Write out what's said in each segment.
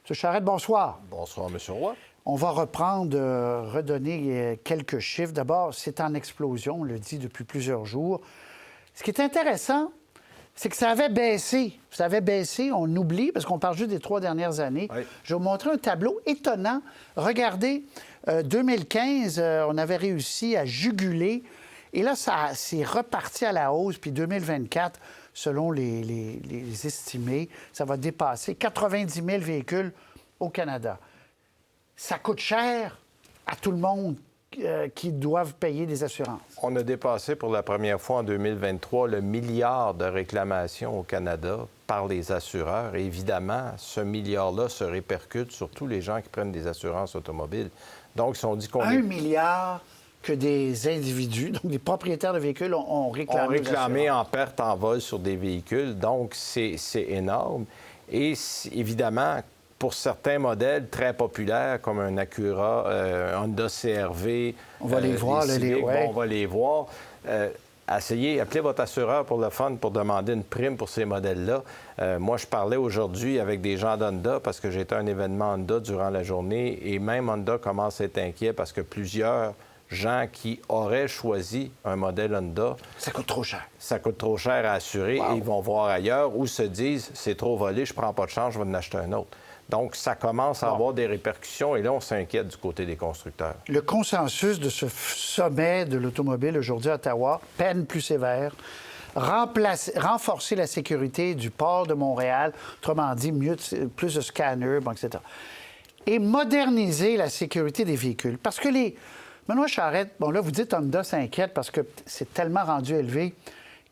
M. Charette, bonsoir. Bonsoir, M. Roy. On va redonner quelques chiffres. D'abord, c'est en explosion, on le dit depuis plusieurs jours. Ce qui est intéressant, c'est que ça avait baissé. Ça avait baissé, on oublie, parce qu'on parle juste des 3 dernières années. Oui. Je vais vous montrer un tableau étonnant. Regardez, 2015, on avait réussi à juguler. Et là, ça s'est reparti à la hausse. Puis 2024, selon les estimés, ça va dépasser 90 000 véhicules au Canada. Ça coûte cher à tout le monde qui doivent payer des assurances. On a dépassé pour la première fois en 2023 le milliard de réclamations au Canada par les assureurs. Et évidemment, ce milliard-là se répercute sur tous les gens qui prennent des assurances automobiles. Donc, si on dit qu'on 1 milliard que des individus, donc des propriétaires de véhicules, ont réclamé. ont réclamé en perte en vol sur des véhicules. Donc, c'est énorme. Et évidemment, pour certains modèles très populaires, comme un Acura, un Honda CR-V... On va les voir, là, Civic, on va les voir. Appelez votre assureur pour le fun pour demander une prime pour ces modèles-là. Moi, je parlais aujourd'hui avec des gens d'Honda parce que j'étais à un événement Honda durant la journée et même Honda commence à être inquiet parce que plusieurs gens qui auraient choisi un modèle Honda... Ça coûte trop cher. Ça coûte trop cher à assurer et ils vont voir ailleurs ou se disent « c'est trop volé, je prends pas de chance, je vais en acheter un autre ». Donc, ça commence à avoir des répercussions et là, on s'inquiète du côté des constructeurs. Le consensus de ce sommet de l'automobile aujourd'hui à Ottawa, peine plus sévère, renforcer la sécurité du port de Montréal, autrement dit, plus de scanners, bon, etc. Et moderniser la sécurité des véhicules. Parce que Benoît Charette, bon là, vous dites Honda s'inquiète parce que c'est tellement rendu élevé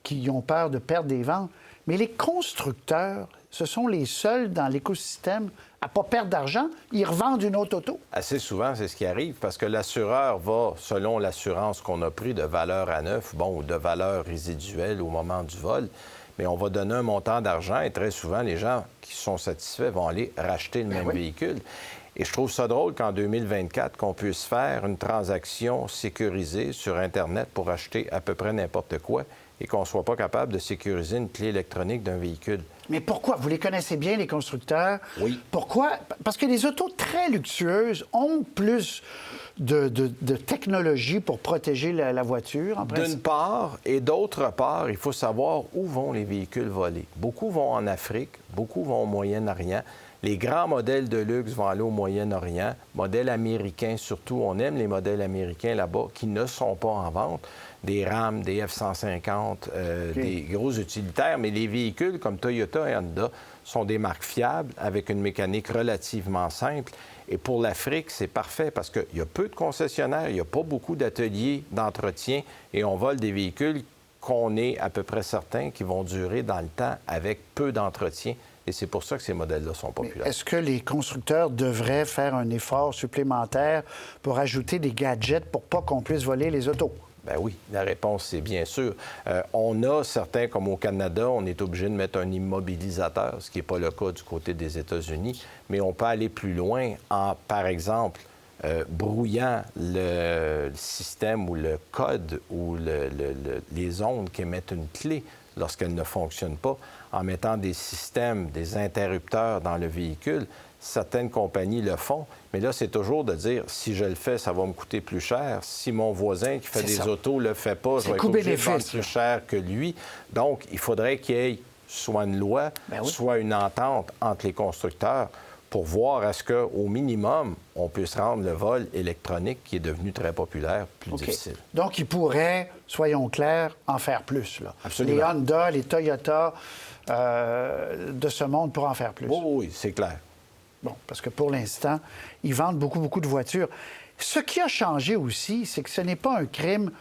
qu'ils ont peur de perdre des ventes. Mais les constructeurs, ce sont les seuls dans l'écosystème à ne pas perdre d'argent. Ils revendent une autre auto. Assez souvent, c'est ce qui arrive parce que l'assureur va, selon l'assurance qu'on a pris de valeur à neuf, ou de valeur résiduelle au moment du vol, mais on va donner un montant d'argent et très souvent, les gens qui sont satisfaits vont aller racheter le même véhicule. Et je trouve ça drôle qu'en 2024, qu'on puisse faire une transaction sécurisée sur Internet pour acheter à peu près n'importe quoi et qu'on ne soit pas capable de sécuriser une clé électronique d'un véhicule. Mais pourquoi? Vous les connaissez bien, les constructeurs. Oui. Pourquoi? Parce que les autos très luxueuses ont plus de technologie pour protéger la voiture, en principe. D'une part, et d'autre part, il faut savoir où vont les véhicules volés. Beaucoup vont en Afrique, beaucoup vont au Moyen-Orient. Les grands modèles de luxe vont aller au Moyen-Orient. Modèles américains, surtout, on aime les modèles américains là-bas qui ne sont pas en vente. Des Ram, des F-150, des gros utilitaires. Mais les véhicules comme Toyota et Honda sont des marques fiables avec une mécanique relativement simple. Et pour l'Afrique, c'est parfait parce qu'il y a peu de concessionnaires, il n'y a pas beaucoup d'ateliers d'entretien et on vole des véhicules qu'on est à peu près certain qui vont durer dans le temps avec peu d'entretien. Et c'est pour ça que ces modèles-là sont populaires. Est-ce que les constructeurs devraient faire un effort supplémentaire pour ajouter des gadgets pour pas qu'on puisse voler les autos? Bien oui, la réponse, c'est bien sûr. On a certains, comme au Canada, on est obligé de mettre un immobilisateur, ce qui n'est pas le cas du côté des États-Unis, mais on peut aller plus loin en, par exemple, brouillant le système ou le code ou les ondes qui émettent une clé lorsqu'elle ne fonctionne pas, en mettant des systèmes, des interrupteurs dans le véhicule. Certaines compagnies le font, mais là, c'est toujours de dire, si je le fais, ça va me coûter plus cher. Si mon voisin qui fait des autos ne le fait pas, je vais être obligé de vendre plus cher que lui. Donc, il faudrait qu'il y ait soit une loi, soit une entente entre les constructeurs pour voir à ce qu'au minimum, on puisse rendre le vol électronique, qui est devenu très populaire, plus difficile. Donc, ils pourraient, soyons clairs, en faire plus, là. Absolument. Les Honda, les Toyota de ce monde pourraient en faire plus. Oui, c'est clair. Bon, parce que pour l'instant, ils vendent beaucoup, beaucoup de voitures. Ce qui a changé aussi, c'est que ce n'est pas un crime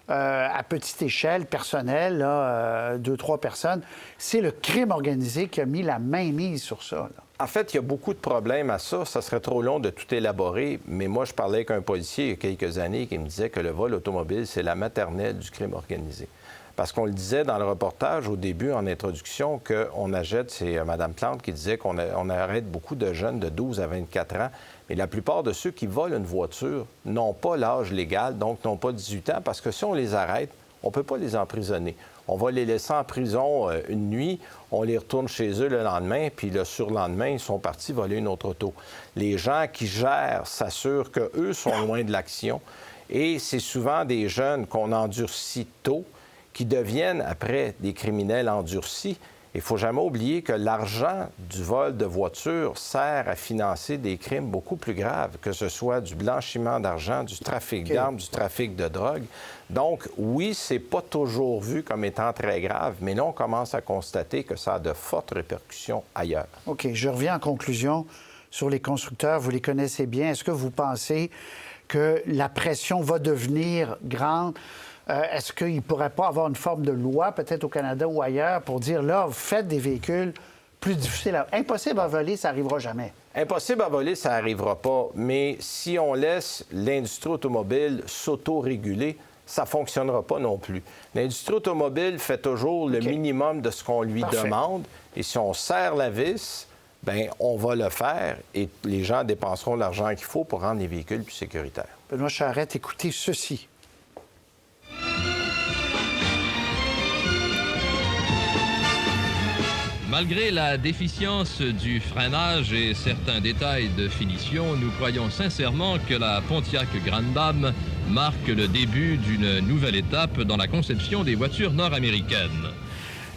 à petite échelle, personnelle, là, 2-3 personnes. C'est le crime organisé qui a mis la mainmise sur ça, là. En fait, il y a beaucoup de problèmes à ça. Ça serait trop long de tout élaborer, mais moi, je parlais avec un policier il y a quelques années qui me disait que le vol automobile, c'est la maternelle du crime organisé. Parce qu'on le disait dans le reportage au début, en introduction, qu'on achète, c'est Mme Plante qui disait qu'on arrête beaucoup de jeunes de 12 à 24 ans. Mais la plupart de ceux qui volent une voiture n'ont pas l'âge légal, donc n'ont pas 18 ans, parce que si on les arrête, on ne peut pas les emprisonner. On va les laisser en prison une nuit, on les retourne chez eux le lendemain, puis le surlendemain, ils sont partis voler une autre auto. Les gens qui gèrent s'assurent qu'eux sont loin de l'action. Et c'est souvent des jeunes qu'on endurcit tôt, qui deviennent après des criminels endurcis. Il ne faut jamais oublier que l'argent du vol de voitures sert à financer des crimes beaucoup plus graves, que ce soit du blanchiment d'argent, du trafic d'armes, du trafic de drogue. Donc, oui, c'est pas toujours vu comme étant très grave, mais là, on commence à constater que ça a de fortes répercussions ailleurs. OK, je reviens en conclusion sur les constructeurs. Vous les connaissez bien. Est-ce que vous pensez que la pression va devenir grande? Est-ce qu'il ne pourrait pas avoir une forme de loi, peut-être au Canada ou ailleurs, pour dire, là, vous faites des véhicules plus difficiles Impossible à voler, ça n'arrivera jamais. Impossible à voler, ça n'arrivera pas. Mais si on laisse l'industrie automobile s'auto-réguler, ça ne fonctionnera pas non plus. L'industrie automobile fait toujours le minimum de ce qu'on lui demande. Et si on serre la vis, bien, on va le faire et les gens dépenseront l'argent qu'il faut pour rendre les véhicules plus sécuritaires. Benoît Charette, écoutez ceci. Malgré la déficience du freinage et certains détails de finition, nous croyons sincèrement que la Pontiac Grande Dame marque le début d'une nouvelle étape dans la conception des voitures nord-américaines.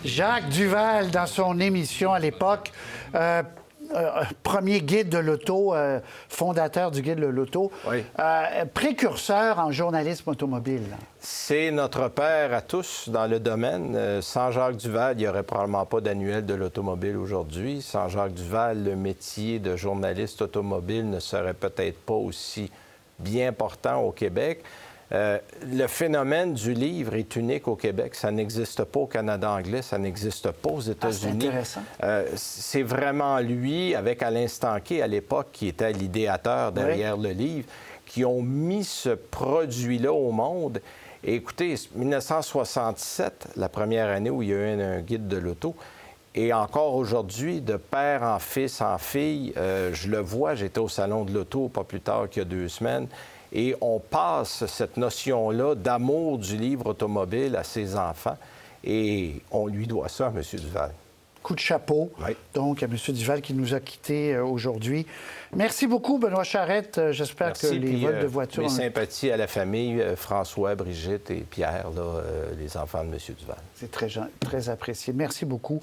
Jacques Duval, dans son émission à l'époque, premier guide de l'auto, fondateur du guide de l'auto, oui. Précurseur en journalisme automobile. C'est notre père à tous dans le domaine. Sans Jacques Duval, il n'y aurait probablement pas d'annuel de l'automobile aujourd'hui. Sans Jacques Duval, le métier de journaliste automobile ne serait peut-être pas aussi bien portant au Québec. Le phénomène du livre est unique au Québec. Ça n'existe pas au Canada anglais, ça n'existe pas aux États-Unis. C'est intéressant. C'est vraiment lui, avec Alain Stanquet à l'époque, qui était l'idéateur derrière le livre, qui ont mis ce produit-là au monde. Et écoutez, 1967, la première année où il y a eu un guide de l'auto, et encore aujourd'hui, de père en fils, en fille, je le vois, j'étais au Salon de l'auto pas plus tard qu'il y a 2 semaines, et on passe cette notion-là d'amour du livre automobile à ses enfants, et on lui doit ça à M. Duval. Coup de chapeau, donc, à M. Duval qui nous a quittés aujourd'hui. Merci beaucoup, Benoît Charette. J'espère que les vols de voitures... Mes sympathies à la famille, François, Brigitte et Pierre, là, les enfants de M. Duval. C'est très apprécié. Merci beaucoup.